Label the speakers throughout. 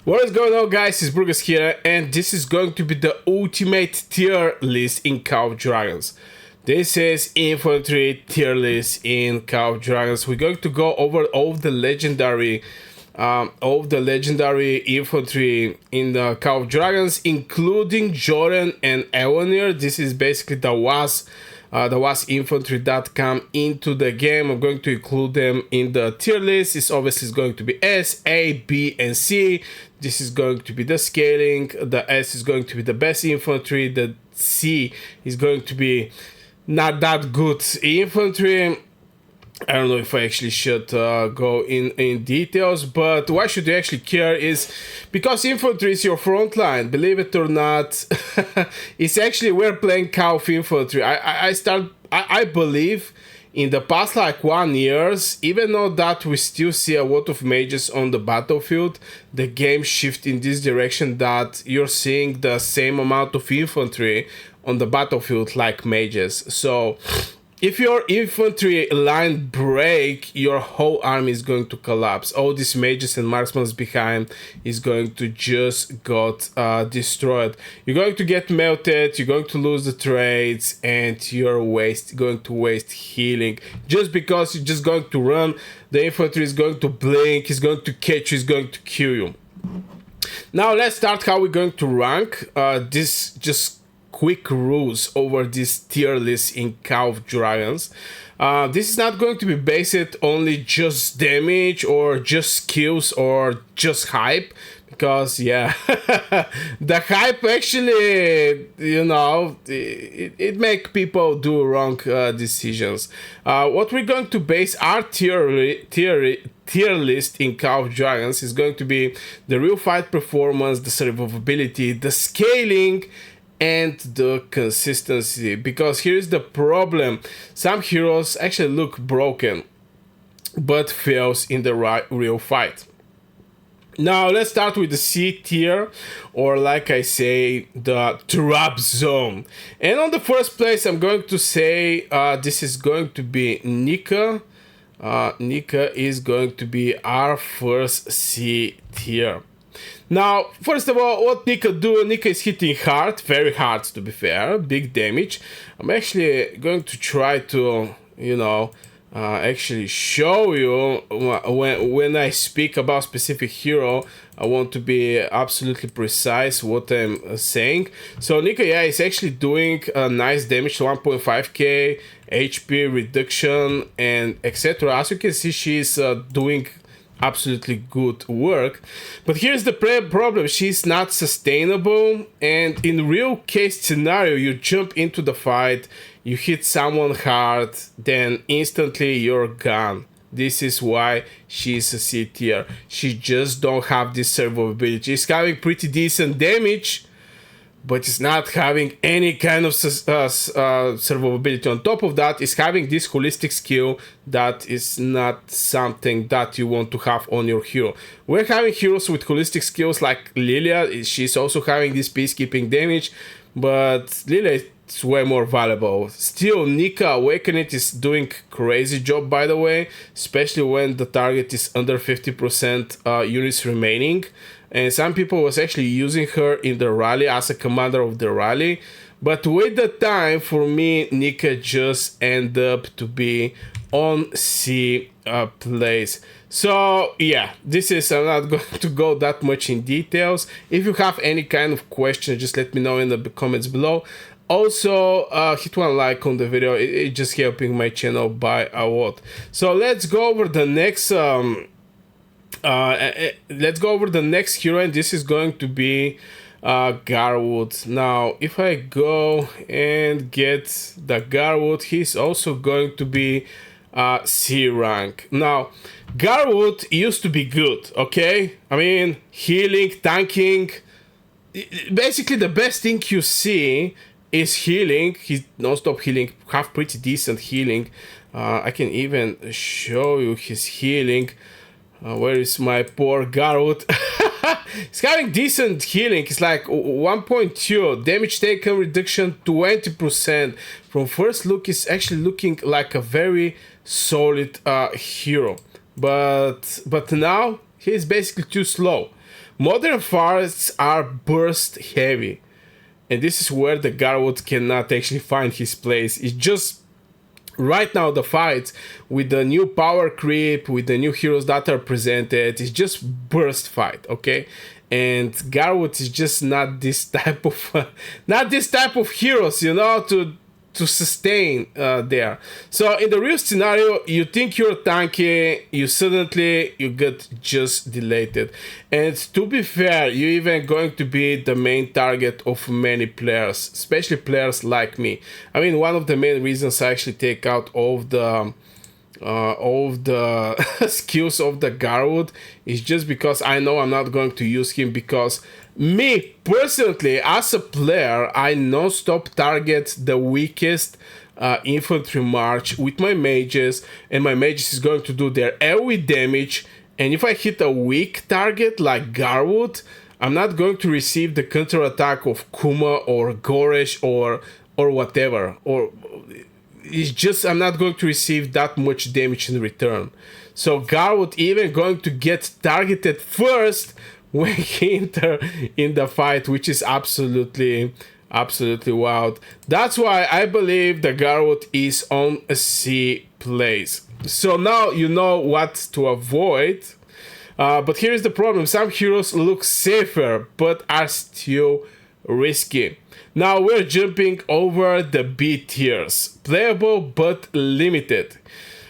Speaker 1: What is going on, guys? It's Burgas here, and this is going to be the ultimate tier list in Call of Dragons. This is Infantry tier list in Call of Dragons. We're going to go over all the legendary infantry in the Call of Dragons, including Joren and Ellanir. This is basically the WAS infantry that come into the game. I'm going to include them in the tier list. It's obviously going to be S, A, B, and C. This is going to be the scaling. The S is going to be the best infantry. The C is going to be not that good infantry. I don't know if I actually should go in details, but why should you actually care is because infantry is your front line. Believe it or not, it's actually we're playing Call of Infantry. I believe in the past like 1 year, even though that we still see a lot of mages on the battlefield, the game shift in this direction that you're seeing the same amount of infantry on the battlefield like mages. So if your infantry line break, your whole army is going to collapse. All these mages and marksmen behind is going to just got destroyed. You're going to get melted, you're going to lose the trades, and you're going to waste healing. Just because you're just going to run, the infantry is going to blink, is going to catch you, is going to kill you. Now let's start how we're going to rank. This just quick rules over this tier list in Call of Dragons. This is not going to be based only just damage or just skills or just hype, because yeah, the hype actually, you know, it make people do wrong decisions. What we're going to base our tier list in Call of Dragons is going to be the real fight performance, the survivability, the scaling, and the consistency. Because here's the problem: some heroes actually look broken but fails in the real fight. Now let's start with the C tier, or like I say, the trap zone. And on the first place, I'm going to say this is going to be Nika. Nika is going to be our first C tier. Now, first of all, what Nika do? Nika is hitting hard, very hard to be fair, big damage. I'm actually going to try to, you know, actually show you when I speak about specific hero. I want to be absolutely precise what I'm saying. So Nika, yeah, is actually doing a nice damage, 1.5k HP reduction and etc. As you can see, she's doing absolutely good work, but here's the problem: she's not sustainable. And in real case scenario, you jump into the fight, you hit someone hard, then instantly you're gone. This is why she's a C tier. She just don't have this survivability. She's having pretty decent damage, but it's not having any kind of survivability. On top of that, is having this holistic skill that is not something that you want to have on your hero. We're having heroes with holistic skills like Lilia. She's also having this peacekeeping damage, but Lilia is way more valuable. Still, Nika Awakening is doing crazy job, by the way, especially when the target is under 50% units remaining. And some people was actually using her in the rally as a commander of the rally. But with the time, for me, Nika just ended up to be on C place. So yeah, this is, I'm not going to go that much in details. If you have any kind of question, just let me know in the comments below. Also, hit one like on the video. It's just helping my channel by a lot. So let's go over the next hero, and this is going to be Garwood. Now, if I go and get the Garwood, he's also going to be C rank. Now, Garwood used to be good, okay? I mean, healing, tanking. Basically, the best thing you see is healing. He's non-stop healing, have pretty decent healing. I can even show you his healing. Where is my poor Garwood? He's having decent healing. It's like 1.2 damage taken reduction 20%. From first look, it's actually looking like a very solid hero. But now he's basically too slow. Modern fights are burst heavy, and this is where the Garwood cannot actually find his place. It's just right now the fights with the new power creep, with the new heroes that are presented, is just burst fight, okay? And Garwood is just not this type of not this type of heroes, you know, to sustain there. So in the real scenario, you think you're tanky, you get just deleted. And to be fair, you're even going to be the main target of many players, especially players like me. I mean, one of the main reasons I actually take out all of the skills of the Garwood is just because I know I'm not going to use him, because me personally as a player, I non-stop target the weakest infantry march with my mages, and my mages is going to do their AoE damage, and if I hit a weak target like Garwood, I'm not going to receive the counter attack of Kuma or Goresh or whatever, or it's just I'm not going to receive that much damage in return. So Garwood even going to get targeted first when he enter in the fight, which is absolutely wild. That's why I believe the Garwood is on a C place. So now you know what to avoid. But here's the problem. Some heroes look safer, but are still risky. Now we're jumping over the B tiers. Playable but limited.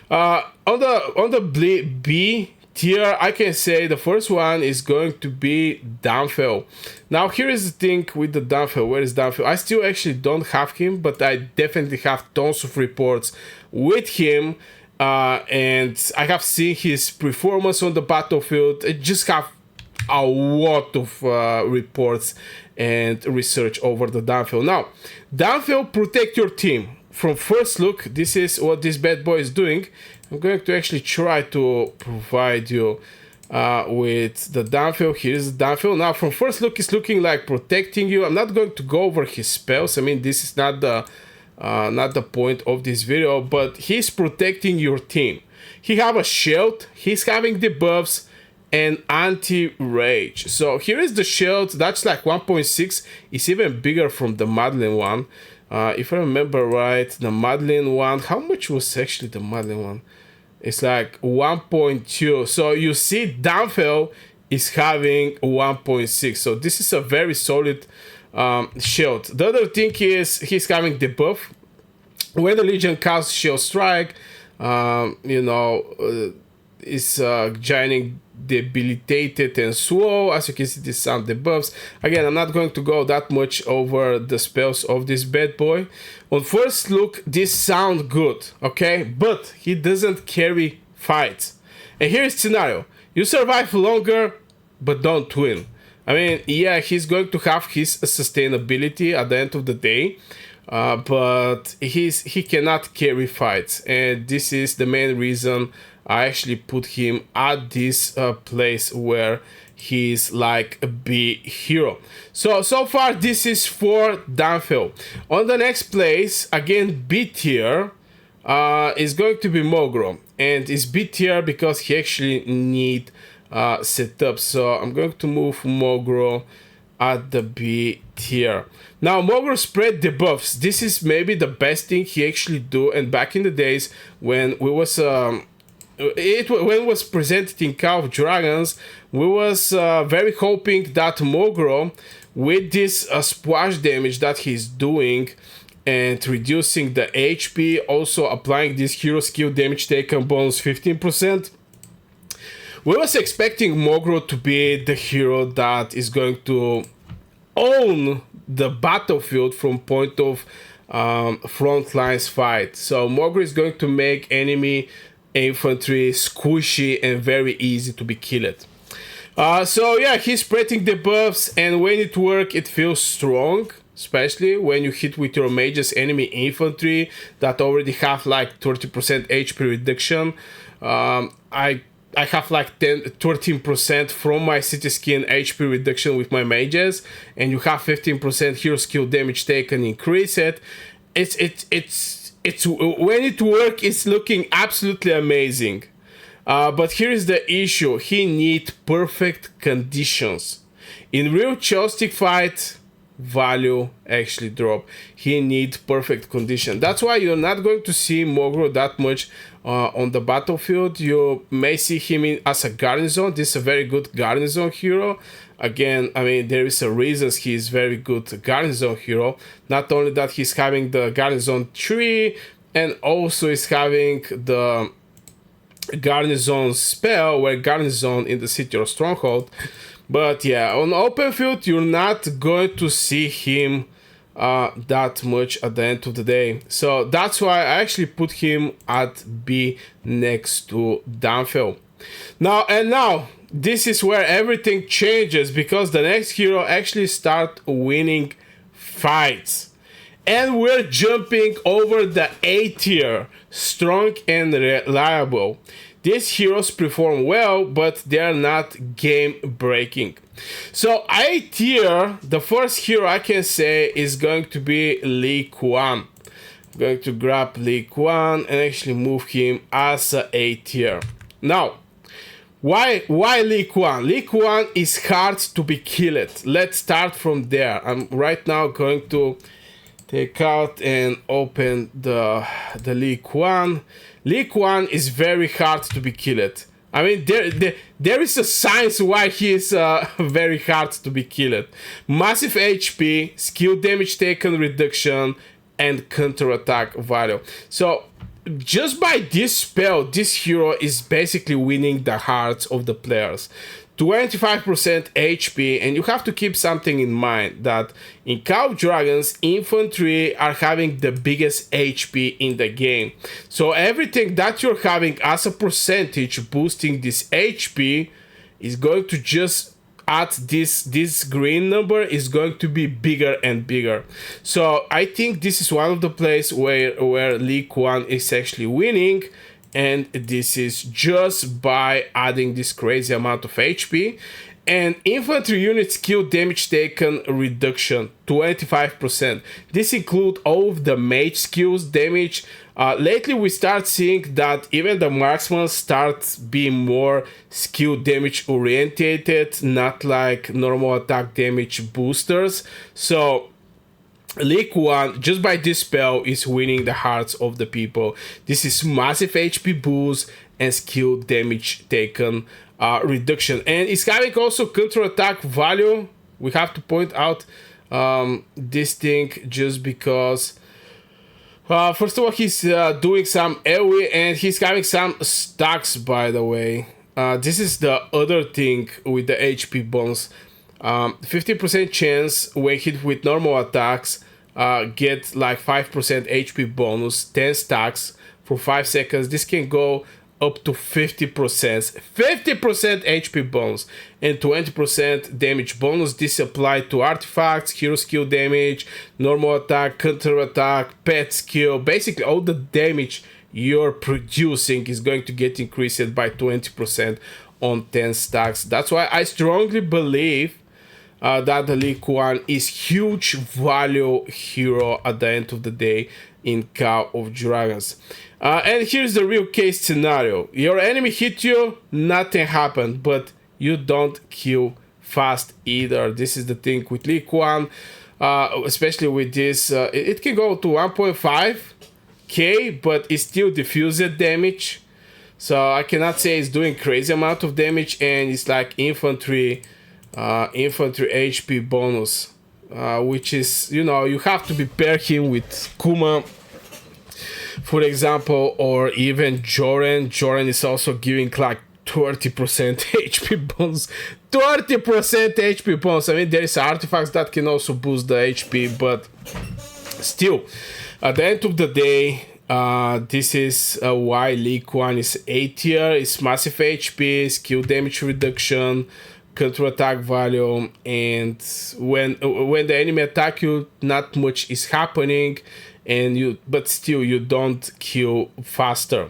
Speaker 1: On the B tier, I can say the first one is going to be Downfell. Now here is the thing with the Downfell. Where is Downfell? I still actually don't have him, but I definitely have tons of reports with him. And I have seen his performance on the battlefield. I just have a lot of reports and research over the Downfell. Now, Downfell protect your team. From first look, this is what this bad boy is doing. I'm going to actually try to provide you with the Downfell. Here's the Downfell. Now, from first look, it's looking like protecting you. I'm not going to go over his spells. I mean, this is not the point of this video, but he's protecting your team. He have a shield. He's having debuffs and anti-rage. So here is the shield. That's like 1.6. It's even bigger from the Madeline one. If I remember right, the Madeline one, how much was actually the Madeline one? It's like 1.2. So you see Downfell is having 1.6. So this is a very solid shield. The other thing is he's having debuff. When the Legion casts Shield Strike, is joining debilitated and slow. As you can see, these sound debuffs. Again, I'm not going to go that much over the spells of this bad boy. On first look, this sound good, okay? But he doesn't carry fights. And here's the scenario. You survive longer, but don't win. I mean, yeah, he's going to have his sustainability at the end of the day. But he cannot carry fights. And this is the main reason I actually put him at this place where he's like a B hero. So far this is for Downfell. On the next place, again B tier, is going to be Mogro. And it's B tier because he actually need setup. So I'm going to move Mogro at the B tier. Now Mogro spread debuffs. This is maybe the best thing he actually do. And back in the days when we was when it was presented in Call of Dragons, we was very hoping that Mogro, with this splash damage that he's doing and reducing the HP, also applying this hero skill damage taken bonus 15%, we was expecting Mogro to be the hero that is going to own the battlefield from point of front lines fight. So Mogro is going to make enemy infantry squishy and very easy to be killed. So yeah, he's spreading the buffs, and when it works, it feels strong, especially when you hit with your mages enemy infantry that already have like 30% HP reduction. I have like 13% from my city skin HP reduction with my mages, and you have 15% hero skill damage taken increase it. It's when it works, it's looking absolutely amazing. But here is the issue. He needs perfect conditions. In real joystick fight, value actually drop. He needs perfect condition. That's why you're not going to see Mogro that much on the battlefield. You may see him as a garrison. This is a very good garrison hero. Again, I mean, there is a reason he's very good garrison hero. Not only that, he's having the garrison tree, and also is having the garrison spell, where garrison in the city or stronghold. But yeah, on open field, you're not going to see him that much at the end of the day. So that's why I actually put him at B next to Danfel. Now, this is where everything changes, because the next hero actually start winning fights. And we're jumping over the A tier, strong and reliable. These heroes perform well, but they're not game breaking. So A tier, the first hero I can say is going to be Li Quan. I'm going to grab Li Quan and actually move him as A tier. Now, why Li Quan? Li Quan is hard to be killed. Let's start from there. I'm right now going to take out and open the Li Quan. Li Quan is very hard to be killed. I mean, there is a science why he is very hard to be killed. Massive HP, skill damage taken reduction, and counterattack value. So just by this spell, this hero is basically winning the hearts of the players. 25% HP, and you have to keep something in mind, that in Call of Dragons, infantry are having the biggest HP in the game. So everything that you're having as a percentage boosting this HP is going to just add this green number is going to be bigger and bigger. So I think this is one of the places where Li Quan is actually winning. And this is just by adding this crazy amount of HP. And infantry unit skill damage taken reduction, 25%. This includes all of the mage skills damage. Lately we start seeing that even the marksman starts being more skill damage orientated, not like normal attack damage boosters. So Li Quan, just by this spell, is winning the hearts of the people. This is massive HP boost and skill damage taken reduction. And it's having also counterattack value. We have to point out this thing just because, first of all, he's doing some AoE and he's having some stacks, by the way. This is the other thing with the HP bonus. 50% chance when hit with normal attacks, get like 5% HP bonus, 10 stacks for 5 seconds. This can go up to 50%. 50% HP bonus and 20% damage bonus. This applied to artifacts, hero skill damage, normal attack, counter attack, pet skill. Basically all the damage you're producing is going to get increased by 20% on 10 stacks. That's why I strongly believe that the Li Quan is huge value hero at the end of the day in Call of Dragons. And here's the real case scenario. Your enemy hit you, nothing happened, but you don't kill fast either. This is the thing with Li Quan, especially with this. It can go to 1.5k, but it still diffuses damage. So I cannot say it's doing crazy amount of damage, and it's like infantry HP bonus, which is, you know, you have to pair him with Kuma, for example, or even Joren. Joren is also giving like 30% HP bonus. 30% HP bonus. I mean, there is artifacts that can also boost the HP, but still, at the end of the day, this is why Li Quan is A tier. It's massive HP, skill damage reduction, counter attack value, and when the enemy attack you, not much is happening, and but still you don't kill faster.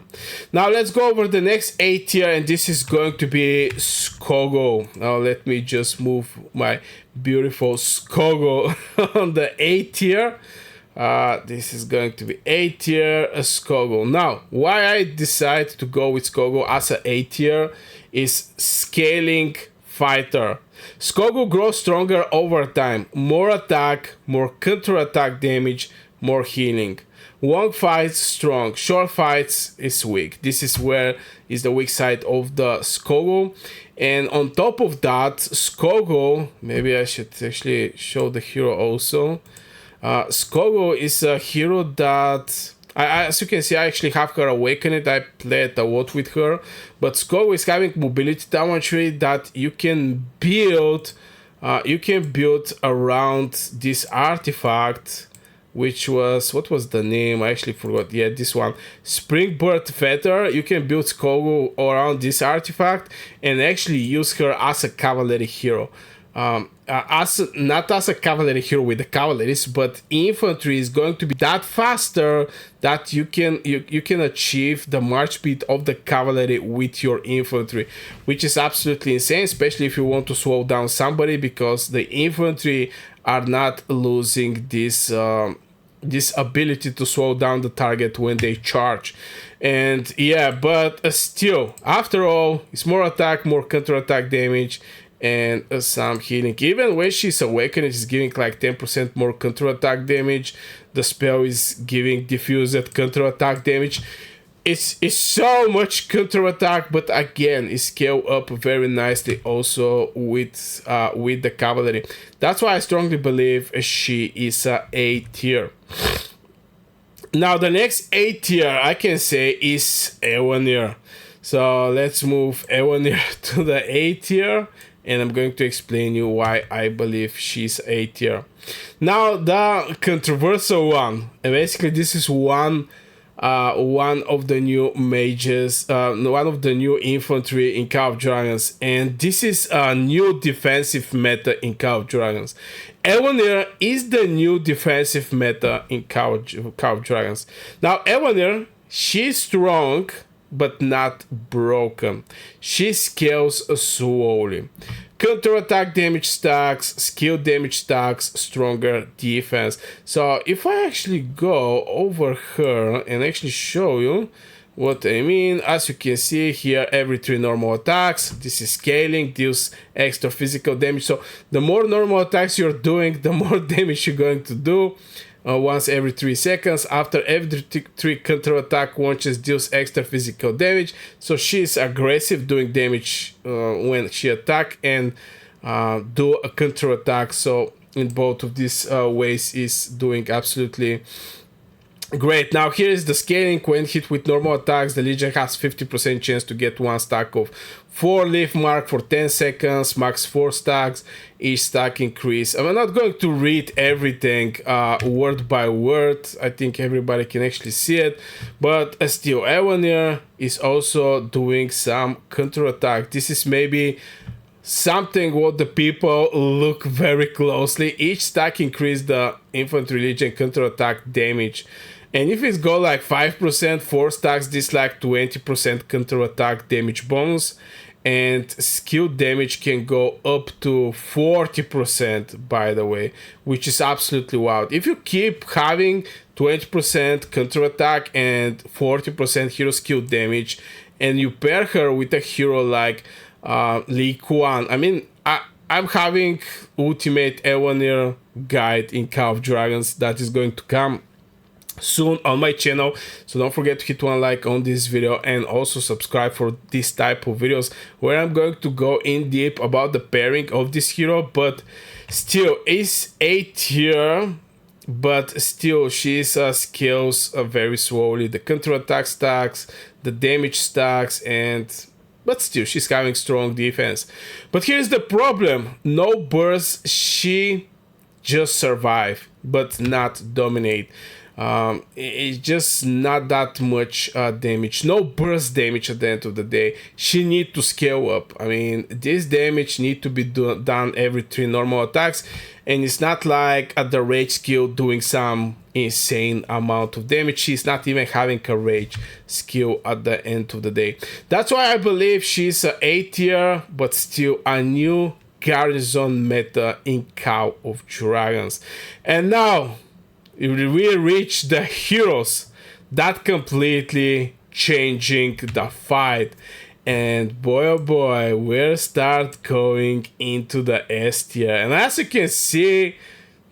Speaker 1: Now let's go over the next A tier, and this is going to be Skogo. Now let me just move my beautiful Skogo on the A tier. This is going to be A tier Skogul. Now, why I decide to go with Skogul as a A tier is scaling fighter. Skogul grows stronger over time. More attack, more counter-attack damage, more healing. Long fights strong, short fights is weak. This is where is the weak side of the Skogul. And on top of that, Skogul, maybe I should actually show the hero also. Skogul is a hero that, as you can see, I actually have her awakened. I played a lot with her. But Skogul is having mobility damage that you can build. Around this artifact, which was, what was the name? I actually forgot. Yeah, this one. Springbird Feather. You can build Skogul around this artifact and actually use her as a cavalry hero. Not as a cavalry hero with the cavalries, but infantry is going to be that faster that you can achieve the march speed of the cavalry with your infantry, which is absolutely insane, especially if you want to slow down somebody, because the infantry are not losing this ability to slow down the target when they charge. And yeah, but still, after all, it's more attack, more counter-attack damage, and some healing. Even when she's awakened, it's giving like 10% more counter-attack damage. The spell is giving diffused counter-attack damage. It's so much counter-attack, but again, it scale up very nicely also with the cavalry. That's why I strongly believe she is a A tier. Now the next A tier I can say is Ellanir. So let's move Ellanir to the A tier, and I'm going to explain you why I believe she's A tier. Now the controversial one, and basically this is one of the new mages, one of the new infantry in Call of Dragons, and this is a new defensive meta in Call of Dragons. Ellanir is the new defensive meta in Call of Dragons. Now Ellanir, she's strong but not broken. She scales slowly. Counter-attack damage stacks, skill damage stacks, stronger defense. So if I actually go over her and actually show you what I mean, as you can see here, every 3 normal attacks, this is scaling, deals extra physical damage. So the more normal attacks you're doing, the more damage you're going to do. Once every 3 seconds. After every 3 counter-attack launches, deals extra physical damage. So she's aggressive, doing damage when she attack and do a counter-attack. So in both of these ways is doing absolutely great. Now here is the scaling. When hit with normal attacks, the Legion has 50% chance to get 1 stack of 4 leaf mark for 10 seconds, max 4 stacks, each stack increase. I'm not going to read everything word by word. I think everybody can actually see it, but still, Ellanir is also doing some counter-attack. This is maybe something what the people look very closely. Each stack increase the Infantry Legion counter-attack damage. And if it's go like 5%, 4 stacks, this like 20% counter-attack damage bonus. And skill damage can go up to 40%, by the way, which is absolutely wild. If you keep having 20% counter-attack and 40% hero skill damage, and you pair her with a hero like Li Kuan, I mean, I'm having Ultimate Ellanir guide in Call of Dragons that is going to come soon on my channel, so don't forget to hit 1 like on this video and also subscribe for this type of videos where I'm going to go in deep about the pairing of this hero. But still, is A tier, but still she scales very slowly. The counter-attack stacks, the damage stacks, but still she's having strong defense. But here's the problem: no burst. She just survive but not dominate. It's just not that much damage, no burst damage at the end of the day. She need to scale up. I mean, this damage need to be done every 3 normal attacks, and it's not like at the rage skill doing some insane amount of damage. She's not even having a rage skill at the end of the day. That's why I believe she's a A tier, but still a new garrison meta in Call of Dragons. And now we reach the heroes. That completely changing the fight. And boy oh boy, we'll start going into the S tier. And as you can see,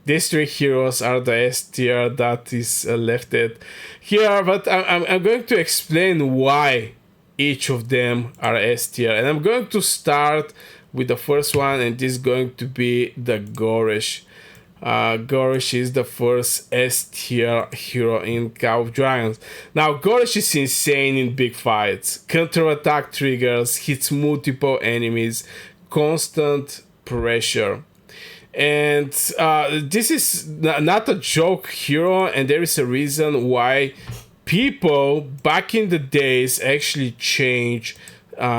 Speaker 1: these three heroes are the S tier that is left here. But I'm going to explain why each of them are S tier. And I'm going to start with the first one, and this is going to be the Goresh. Goresh is the first S tier hero in Call of Dragons. Now, Goresh is insane in big fights. Counter-attack triggers, hits multiple enemies, constant pressure. And this is not a joke hero, and there is a reason why people back in the days actually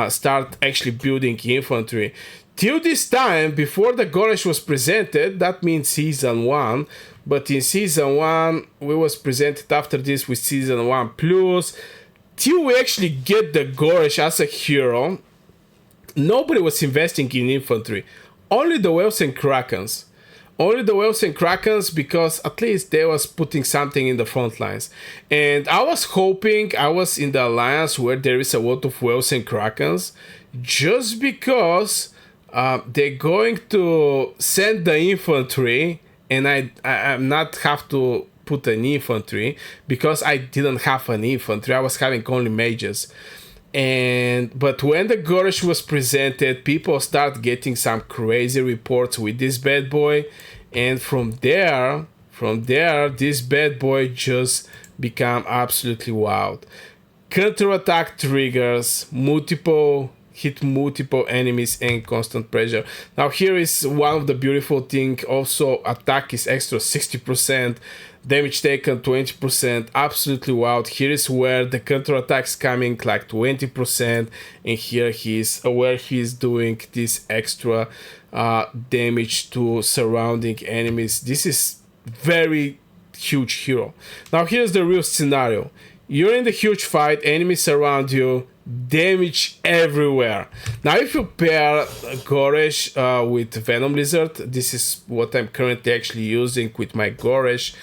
Speaker 1: start actually building infantry. Till this time, before the Goresh was presented, that means season 1, but in season 1, we was presented after this with season 1 plus. Till we actually get the Goresh as a hero, nobody was investing in infantry. Only the Whales and Krakens. Only the Whales and Krakens, because at least they was putting something in the front lines. And I was hoping I was in the alliance where there is a lot of Whales and Krakens, just because they're going to send the infantry, and I'm not have to put an infantry because I didn't have an infantry. I was having only mages. But when the Goresh was presented, people start getting some crazy reports with this bad boy, and from there, this bad boy just become absolutely wild. Counter-attack triggers, hit multiple enemies and constant pressure. Now here is one of the beautiful thing. Also, attack is extra 60%, damage taken 20%, absolutely wild. Here is where the counter attacks coming like 20%, and here he's where he's doing this extra damage to surrounding enemies. This is very huge hero. Now here's the real scenario. You're in the huge fight, enemies around you, damage everywhere. Now if you pair Goresh with Venom Lizard, this is what I'm currently actually using with my Goresh.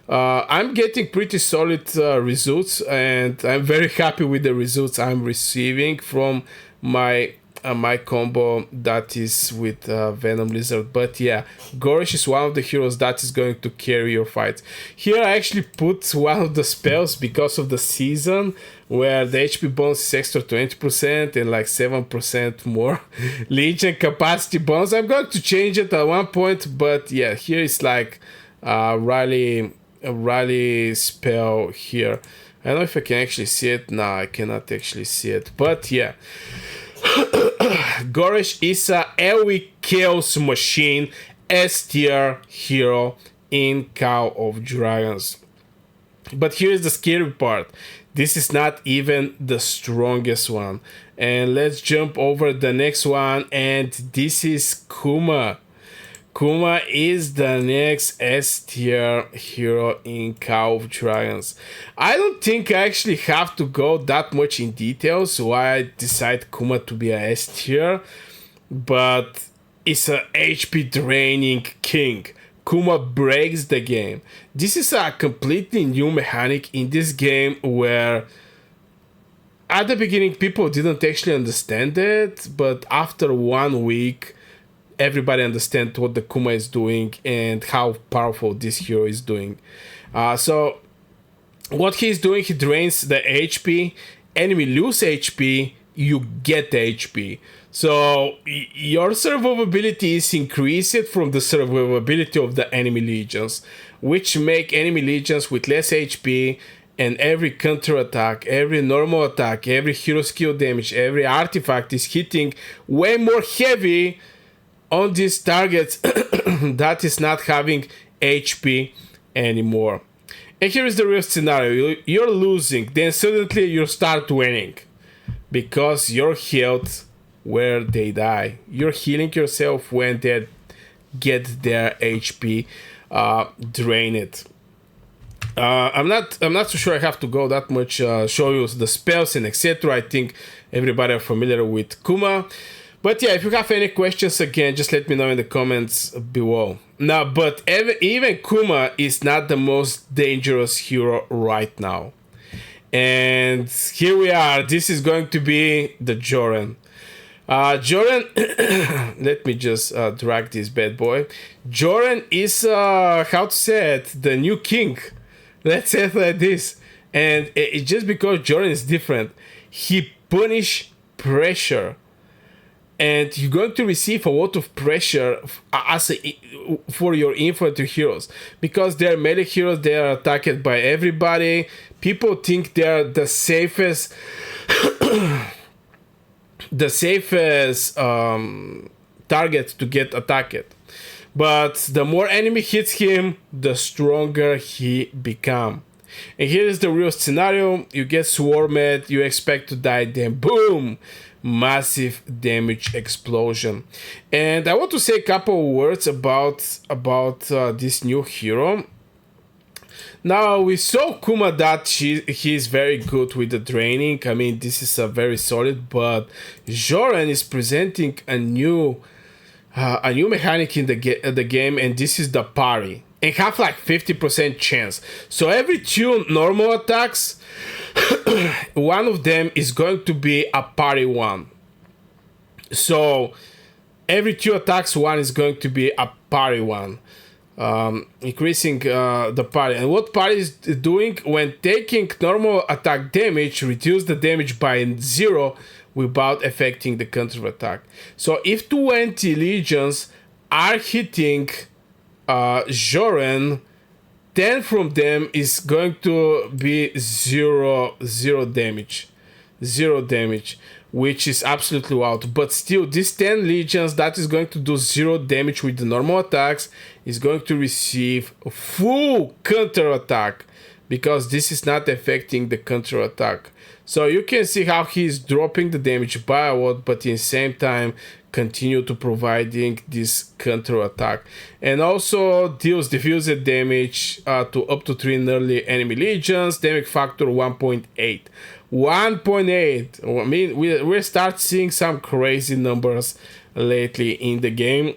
Speaker 1: I'm getting pretty solid results, and I'm very happy with the results I'm receiving from my combo that is with Venom Lizard. But yeah, Goresh is one of the heroes that is going to carry your fight. Here I actually put one of the spells because of the season, where the HP bonus is extra 20% and like 7% more Legion capacity bonus. I'm going to change it at one point, but yeah, here is like a rally spell here. I don't know if I can actually see it. No, I cannot actually see it, but yeah. Goresh is a AoE chaos machine, S tier hero in Call of Dragons. But here's the scary part. This is not even the strongest one. And let's jump over the next one, and this is Kuma. Kuma is the next S tier hero in Call of Dragons. I don't think I actually have to go that much in details why I decide Kuma to be a S tier, but it's a HP draining king. Kuma breaks the game. This is a completely new mechanic in this game, where at the beginning people didn't actually understand it, but after 1 week everybody understands what the Kuma is doing and how powerful this hero is doing. So what he's doing, he drains the HP, enemy lose HP, you get the HP. So your survivability is increased from the survivability of the enemy legions, which make enemy legions with less HP, and every counter attack, every normal attack, every hero skill damage, every artifact is hitting way more heavy on these targets that is not having HP anymore. And here is the real scenario. You're losing, then suddenly you start winning, because your health where they die. You're healing yourself when they get their HP drained. I'm not so sure I have to go that much show you the spells and etc. I think everybody are familiar with Kuma. But yeah, if you have any questions, again, just let me know in the comments below. Now, but even Kuma is not the most dangerous hero right now. And here we are. This is going to be the Joren. Joren, let me just drag this bad boy. Joren is, how to say it, the new king. Let's say it like this. And it's just because Joren is different. He punish pressure. And you're going to receive a lot of pressure for your infantry heroes. Because they're melee heroes, they are attacked by everybody. People think they're the safest... the safest target to get attacked. But the more enemy hits him, the stronger he become. And here is the real scenario. You get swarmed, you expect to die, then boom! Massive damage explosion. And I want to say a couple of words about this new hero. Now, we saw Kuma that he's very good with the draining. I mean, this is a very solid, but Joren is presenting a new mechanic in the game, and this is the parry. And have like 50% chance. So every 2 normal attacks, one of them is going to be a parry one. So every 2 attacks, one is going to be a parry one. Increasing the parry. And what parry is doing, when taking normal attack damage, reduce the damage by 0 without affecting the counter attack. So if 20 legions are hitting Joren, 10 from them is going to be zero damage. 0 damage, which is absolutely out. But still, these 10 legions that is going to do 0 damage with the normal attacks is going to receive a full counter attack, because this is not affecting the counter attack. So you can see how he's dropping the damage by a lot, but in the same time continue to providing this counter attack, and also deals diffused damage to up to 3 nearly enemy legions. Damage factor 1.8. 1.8. I mean, we start seeing some crazy numbers lately in the game.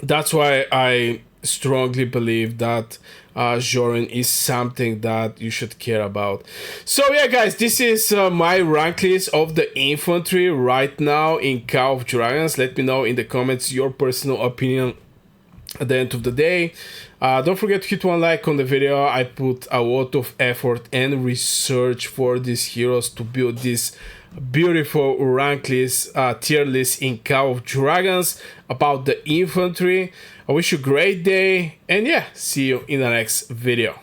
Speaker 1: That's why I strongly believe that Joren is something that you should care about. So yeah, guys, this is my rank list of the infantry right now in Call of Dragons. Let me know in the comments your personal opinion at the end of the day. Don't forget to hit 1 like on the video. I put a lot of effort and research for these heroes to build this beautiful rank list, tier list in Call of Dragons about the infantry. I wish you a great day, and yeah, see you in the next video.